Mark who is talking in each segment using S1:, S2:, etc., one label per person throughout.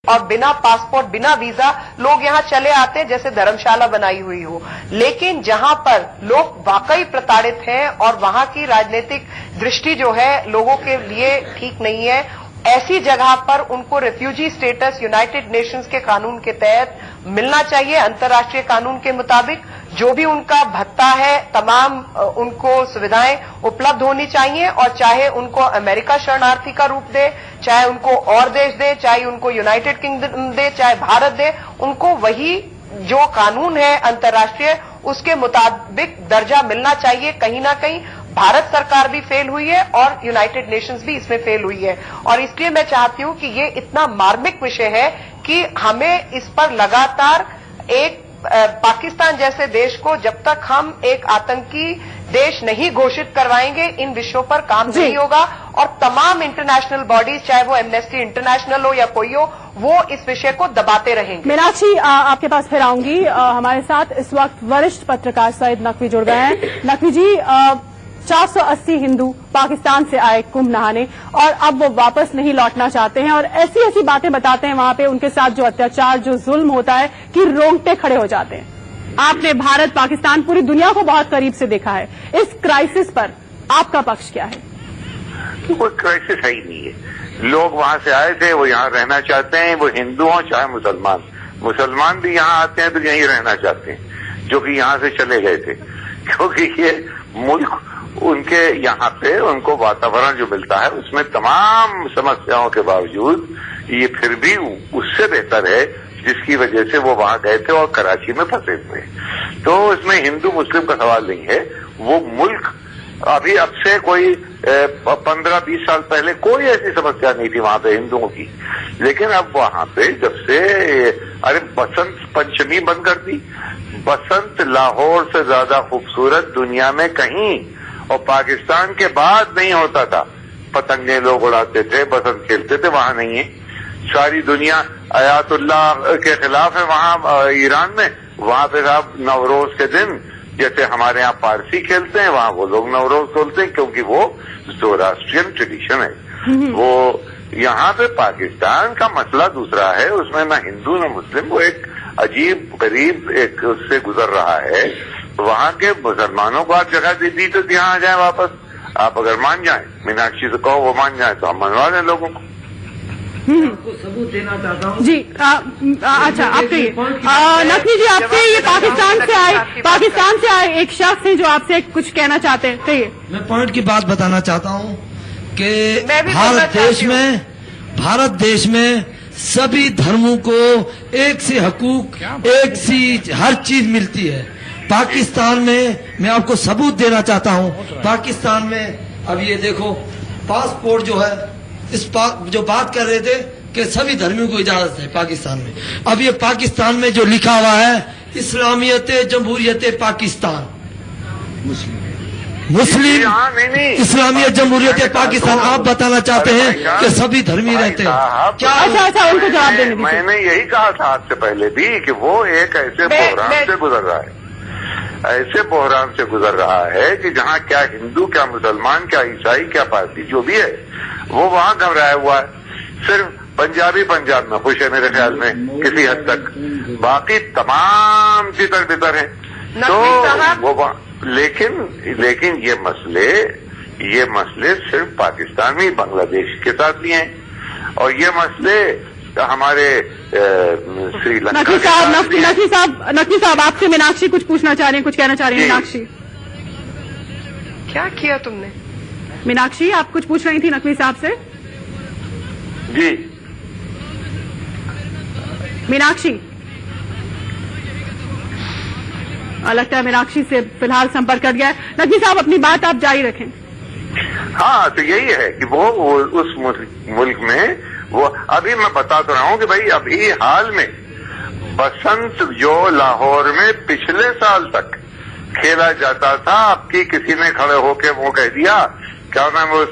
S1: और बिना पासपोर्ट बिना वीजा लोग यहां चले आते हैं जैसे धर्मशाला बनाई हुई हो। लेकिन जहां पर लोग वाकई प्रताड़ित हैं और वहां की राजनीतिक दृष्टि जो है लोगों के लिए ठीक नहीं है, ऐसी जगह पर उनको रेफ्यूजी स्टेटस यूनाइटेड नेशंस के कानून के तहत मिलना चाहिए। अंतर्राष्ट्रीय कानून के मुताबिक जो भी उनका भत्ता है तमाम उनको सुविधाएं उपलब्ध होनी चाहिए, और चाहे उनको अमेरिका शरणार्थी का रूप दे, चाहे उनको और देश दे, चाहे उनको यूनाइटेड किंगडम दे, चाहे भारत दे, उनको वही जो कानून है अंतर्राष्ट्रीय उसके मुताबिक दर्जा मिलना चाहिए। कहीं ना कहीं भारत सरकार भी फेल हुई है और यूनाइटेड नेशंस भी इसमें फेल हुई है, और इसलिए मैं चाहती हूं कि ये इतना मार्मिक विषय है कि हमें इस पर लगातार एक पाकिस्तान जैसे देश को जब तक हम एक आतंकी देश नहीं घोषित करवाएंगे इन विषयों पर काम नहीं होगा। और तमाम इंटरनेशनल बॉडीज, चाहे वो एमनेस्टी इंटरनेशनल हो या कोई हो, वो इस विषय को दबाते रहेंगे।
S2: मीनाक्षी, आपके पास फिर आऊंगी। हमारे साथ इस वक्त वरिष्ठ पत्रकार सईद नकवी जुड़ गए हैं। नकवी जी, 480 हिंदू पाकिस्तान से आए कुंभ नहाने और अब वो वापस नहीं लौटना चाहते हैं, और ऐसी ऐसी बातें बताते हैं वहां पे उनके साथ जो अत्याचार, जो जुल्म होता है कि रोंगटे खड़े हो जाते हैं। आपने भारत, पाकिस्तान, पूरी दुनिया को बहुत करीब से देखा है। इस क्राइसिस पर आपका पक्ष क्या है?
S3: कोई क्राइसिस है ही नहीं है। लोग वहां से आए थे, वो यहाँ रहना चाहते हैं, वो हिंदू हों चाहे मुसलमान। मुसलमान भी यहाँ आते हैं तो यहीं रहना चाहते हैं, जो कि यहाँ से चले गए थे, क्योंकि ये मुल्क उनके यहाँ पे उनको वातावरण जो मिलता है उसमें तमाम समस्याओं के बावजूद ये फिर भी उससे बेहतर है जिसकी वजह से वो वहां गए थे और कराची में फंसे हुए। तो इसमें हिंदू मुस्लिम का सवाल नहीं है। वो मुल्क अभी अब से कोई 15-20 साल पहले कोई ऐसी समस्या नहीं थी वहां पे हिंदुओं की, लेकिन अब वहां पे जब से बसंत पंचमी बंद कर दी। बसंत लाहौर से ज्यादा खूबसूरत दुनिया में कहीं और पाकिस्तान के बाद नहीं होता था। पतंगे लोग उड़ाते थे, बसंत खेलते थे, वहां नहीं है। सारी दुनिया आयातुल्लाह के खिलाफ है वहां ईरान में। वहां पे साहब नवरोज के दिन जैसे हमारे यहाँ पारसी खेलते हैं, वहां वो लोग नवरोज खेलते हैं, क्योंकि वो ज़ोरास्ट्रियन ट्रेडिशन है। वो यहाँ पे पाकिस्तान का मसला दूसरा है, उसमें ना हिंदू ना मुस्लिम, वो एक अजीब गरीब एक उससे गुजर रहा है। वहां के मुसलमानों को आप जगह दे दी तो यहाँ आ जाए वापस। आप अगर मान जाए, मीनाक्षी से कहो वो मान जाए तो हम मनवा दें लोगों को।
S4: आपको सबूत देना चाहता हूँ
S2: जी। अच्छा, आपके नकवी जी, आपसे ये पाकिस्तान से आए एक शख्स है जो आपसे कुछ कहना चाहते हैं, कहिए।
S4: मैं पॉइंट की बात बताना चाहता हूँ कि भारत देश में सभी धर्मों को एक से हकूक, एक सी हर चीज मिलती है। पाकिस्तान में मैं आपको सबूत देना चाहता हूँ, पाकिस्तान में अब ये देखो पासपोर्ट जो है, जो बात कर रहे थे कि सभी धर्मियों को इजाजत है पाकिस्तान में, अब ये पाकिस्तान में जो लिखा हुआ है इस्लामियत जमहूरियत पाकिस्तान, मुस्लिम इस्लामियत जमहूरियत पाकिस्तान। आप बताना चाहते हैं कि सभी धर्मी रहते हैं क्या?
S2: अच्छा, उनको जवाब देने दीजिए।
S3: मैंने यही कहा था आपसे पहले भी कि वो एक ऐसे बहरान से गुजर रहा है, ऐसे बहरान से गुजर रहा है कि जहाँ क्या हिंदू, क्या मुसलमान, क्या ईसाई, क्या पारसी जो भी है वो वहां घबराया हुआ है। सिर्फ पंजाबी पंजाब में खुश है मेरे ख्याल में किसी हद तक, बाकी तमाम तितर बितर है। तो वो लेकिन ये मसले सिर्फ पाकिस्तान में, बांग्लादेश के साथ भी हैं, और ये मसले हमारे श्रीलंका।
S2: नकवी साहब, आपसे मीनाक्षी कुछ पूछना चाह रही हैं, कुछ कहना चाह रही हैं। मीनाक्षी,
S1: क्या किया तुमने?
S2: मीनाक्षी, आप कुछ पूछ रही थी नकवी साहब से?
S3: जी
S2: मीनाक्षी, लगता है मीनाक्षी से फिलहाल संपर्क कर गया है। नकवी साहब, अपनी बात आप जारी रखें।
S3: हाँ, तो यही है कि वो उस मुल्क में वो अभी मैं बता तो रहा हूँ कि भाई अभी हाल में बसंत जो लाहौर में पिछले साल तक खेला जाता था, आपकी किसी ने खड़े होके वो कह दिया, क्या नाम वो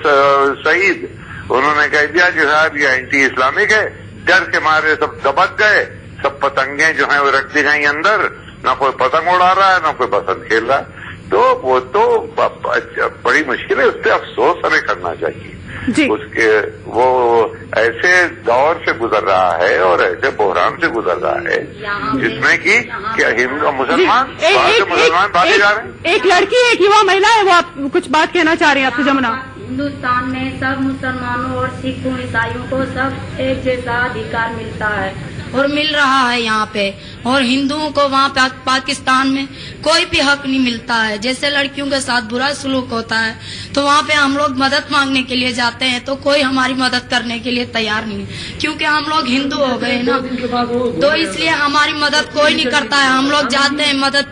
S3: शहीद, उन्होंने कह दिया कि साहब ये एंटी इस्लामिक है। डर के मारे सब दबक गए, सब पतंगे जो है वो रख दी गई अंदर, ना कोई पतंग उड़ा रहा है ना कोई बसंत खेल रहा है। तो वो तो बड़ी मुश्किल है, उस पर अफसोस हमें करना चाहिए।
S2: जी।
S3: उसके वो ऐसे दौर से गुजर रहा है और ऐसे बहरान से गुजर रहा है जिसमें कि क्या हिंदू मुसलमान भागे जा रहे हैं।
S2: एक लड़की, एक युवा महिला है, वो आप कुछ बात कहना चाह रही हैं आपसे जमुना?
S5: हिंदुस्तान में सब मुसलमानों और सिखों ईसाइयों को सब एक जैसा अधिकार मिलता है और मिल रहा है यहाँ पे, और हिंदुओं को वहाँ पाकिस्तान में कोई भी हक नहीं मिलता है। जैसे लड़कियों के साथ बुरा सलूक होता है तो वहाँ पे हम लोग मदद मांगने के लिए जाते हैं तो कोई हमारी मदद करने के लिए तैयार नहीं है, क्योंकि हम लोग हिंदू हो गए ना, तो इसलिए हमारी मदद कोई नहीं करता है। हम लोग जाते हैं मदद,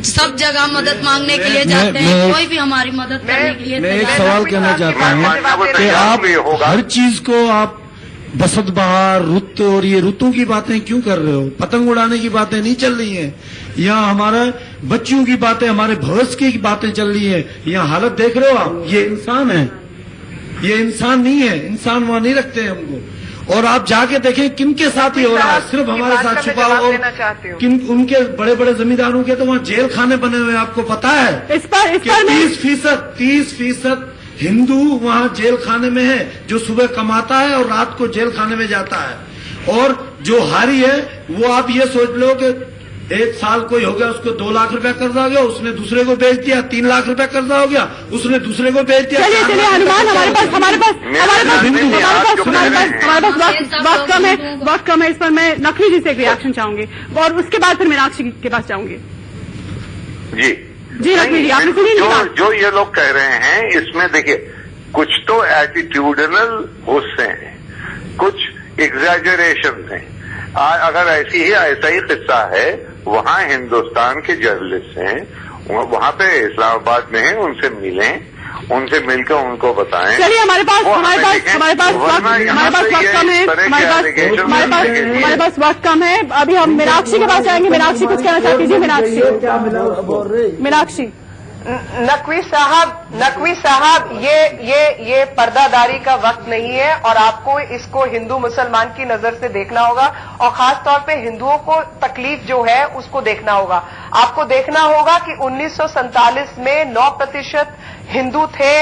S5: सब जगह मदद मांगने के लिए जाते हैं, कोई भी हमारी मदद करने के लिए
S4: मैं एक
S5: तैयार
S4: सवाल करना चाहता हूँ कि आप हर चीज को आप बसंत बहार, रुत और ये ऋतु की बातें क्यों कर रहे हो? पतंग उड़ाने की बातें नहीं चल रही हैं, यहाँ हमारा बच्चियों की बातें, हमारे भविष्य की बातें चल रही हैं। यहाँ हालत देख रहे हो आप, ये इंसान है, ये इंसान नहीं है, इंसान वहाँ नहीं रखते हैं हमको। और आप जाके देखें किन के साथ ये हो रहा है, सिर्फ हमारे साथ छुपा हो, किन उनके बड़े बड़े जमींदारों के तो वहाँ जेल खाने बने हुए, आपको पता है?
S2: इस पर
S4: 30% हिंदू वहाँ जेल खाने में है, जो सुबह कमाता है और रात को जेल खाने में जाता है। और जो हारी है वो आप ये सोच लो कि 1 साल कोई हो गया उसको 2 लाख रुपया कर्जा हो गया, उसने दूसरे को बेच दिया, 3 लाख रुपया कर्जा हो गया, उसने दूसरे को बेच दिया।
S2: चलिए हनुमान, हमारे पास वक्त कम है, इस पर मैं नकवी जी से एक रिएक्शन चाहूंगी और उसके बाद फिर मीनाक्षी के पास जाऊंगी। जी नकवी जी, आपने सुनी
S3: जो ये लोग कह रहे हैं इसमें देखिए कुछ तो एटीट्यूडनल गुस्से हैं, कुछ एग्जैजरेशन हैं। अगर ऐसा ही किस्सा है, वहाँ हिंदुस्तान के जर्नलिस्ट हैं, वहाँ पे इस्लामाबाद में हैं, उनसे मिलें, उनसे मिलकर उनको बताएं।
S2: चलिए हमारे पास वक्त कम है, अभी हम मीनाक्षी के पास जाएंगे। मीनाक्षी कुछ कहना चाहती जी? मीनाक्षी।
S1: नकवी साहब, ये पर्दादारी का वक्त नहीं है और आपको इसको हिंदू मुसलमान की नजर से देखना होगा और खास तौर पे हिंदुओं को तकलीफ जो है उसको देखना होगा। आपको देखना होगा कि 1947 में 9% हिंदू थे,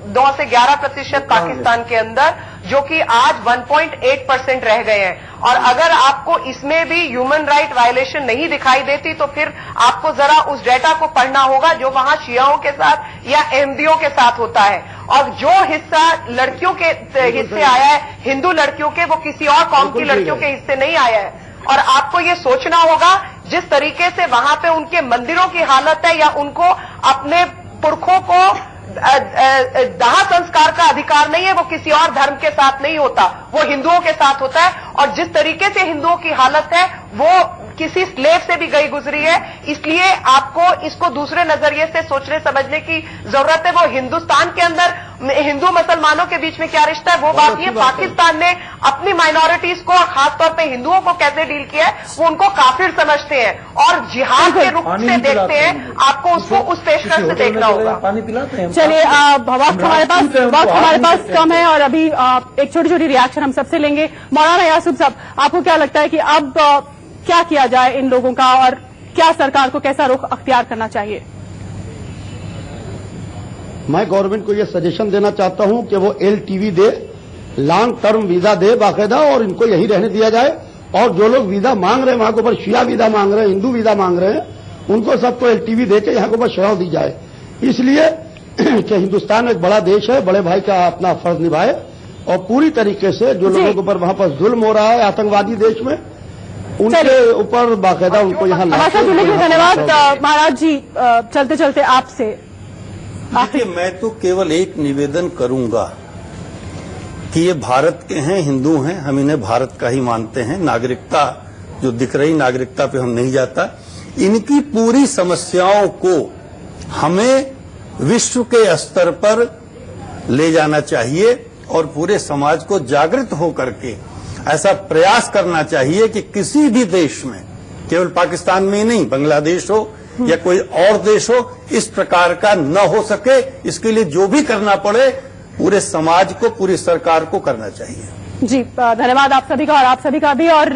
S1: 9 से 11% पाकिस्तान के अंदर, जो कि आज 1.8% रह गए हैं। और अगर आपको इसमें भी ह्यूमन राइट वायलेशन नहीं दिखाई देती तो फिर आपको जरा उस डेटा को पढ़ना होगा जो वहां शियाओं के साथ या अहमदियों के साथ होता है। और जो हिस्सा लड़कियों के हिस्से आया है, हिंदू लड़कियों के, वो किसी और कौम की लड़कियों के हिस्से नहीं आया है। और आपको ये सोचना होगा जिस तरीके से वहां पे उनके मंदिरों की हालत है, या उनको अपने पुरखों को दाह संस्कार का अधिकार नहीं है, वो किसी और धर्म के साथ नहीं होता, वो हिंदुओं के साथ होता है। और जिस तरीके से हिंदुओं की हालत है वो किसी स्लेव से भी गई गुजरी है। इसलिए आपको इसको दूसरे नजरिए से सोचने समझने की जरूरत है। वो हिंदुस्तान के अंदर हिंदू मुसलमानों के बीच में क्या रिश्ता है वो बात नहीं है। पाकिस्तान ने अपनी माइनॉरिटीज को, खासतौर पे हिंदुओं को कैसे डील किया है, वो उनको काफिर समझते हैं और जिहाद के रूप से देखते हैं। आपको उसको उस पेशकश से देखना होगा।
S2: चलिए वक्त हमारे पास कम है और अभी एक छोटी छोटी रिएक्शन हम सबसे लेंगे। मौलाना यासूब साहब, आपको क्या लगता है कि अब क्या किया जाए इन लोगों का और क्या सरकार को कैसा रुख अख्तियार करना चाहिए?
S6: मैं गवर्नमेंट को यह सजेशन देना चाहता हूं कि वो LTV दे, लॉन्ग टर्म वीजा दे बाकायदा, और इनको यही रहने दिया जाए। और जो लोग वीजा मांग रहे हैं, वहां के ऊपर शिया वीजा मांग रहे हैं, हिंदू वीजा मांग रहे हैं, उनको सबको LTV देके यहाँ के ऊपर शराब दी जाए। इसलिए कि हिंदुस्तान एक बड़ा देश है, बड़े भाई का अपना फर्ज निभाए और पूरी तरीके से जो लोगों के ऊपर वहां पर जुल्म हो रहा है आतंकवादी देश में, उनके ऊपर बाकायदा उनको यहाँ
S2: धन्यवाद। महाराज जी, चलते चलते आपसे
S7: देखिए, मैं तो केवल एक निवेदन करूंगा कि ये भारत के हैं, हिंदू हैं, हम इन्हें भारत का ही मानते हैं। नागरिकता जो दिख रही, नागरिकता पे हम नहीं जाता। इनकी पूरी समस्याओं को हमें विश्व के स्तर पर ले जाना चाहिए और पूरे समाज को जागृत होकर के ऐसा प्रयास करना चाहिए कि किसी भी देश में, केवल पाकिस्तान में ही नहीं, बांग्लादेश हो या कोई और देश हो, इस प्रकार का न हो सके। इसके लिए जो भी करना पड़े पूरे समाज को, पूरी सरकार को करना चाहिए।
S2: जी धन्यवाद आप सभी का और आप सभी का भी। और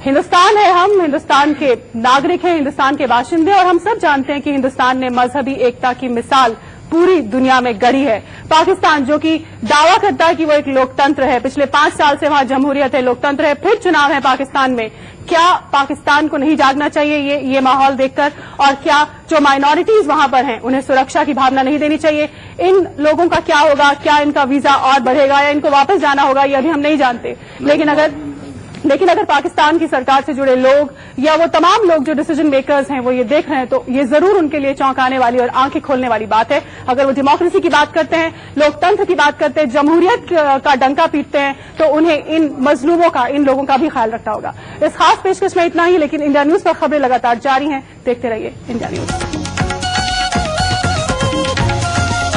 S2: हिंदुस्तान है, हम हिंदुस्तान के नागरिक हैं, हिंदुस्तान के बाशिंदे, और हम सब जानते हैं कि हिंदुस्तान ने मजहबी एकता की मिसाल पूरी दुनिया में गढ़ी है। पाकिस्तान जो कि दावा करता है कि वो एक लोकतंत्र है, पिछले 5 साल से वहां जमहूरियत है, लोकतंत्र है, फिर चुनाव है पाकिस्तान में। क्या पाकिस्तान को नहीं जागना चाहिए ये माहौल देखकर? और क्या जो माइनॉरिटीज वहां पर हैं उन्हें सुरक्षा की भावना नहीं देनी चाहिए? इन लोगों का क्या होगा? क्या इनका वीजा और बढ़ेगा या इनको वापस जाना होगा? ये अभी हम नहीं जानते। लेकिन अगर पाकिस्तान की सरकार से जुड़े लोग या वो तमाम लोग जो डिसीजन मेकर्स हैं वो ये देख रहे हैं तो ये जरूर उनके लिए चौंकाने वाली और आंखें खोलने वाली बात है। अगर वो डेमोक्रेसी की बात करते हैं, लोकतंत्र की बात करते हैं, जमहूरियत का डंका पीटते हैं, तो उन्हें इन मजलूमों का, इन लोगों का भी ख्याल रखना होगा। इस खास पेशकश में इतना ही, लेकिन इंडिया न्यूज पर खबरें लगातार जारी हैं। देखते रहिए इंडिया न्यूज।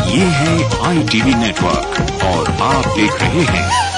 S8: ये है ITV नेटवर्क और आप देख रहे हैं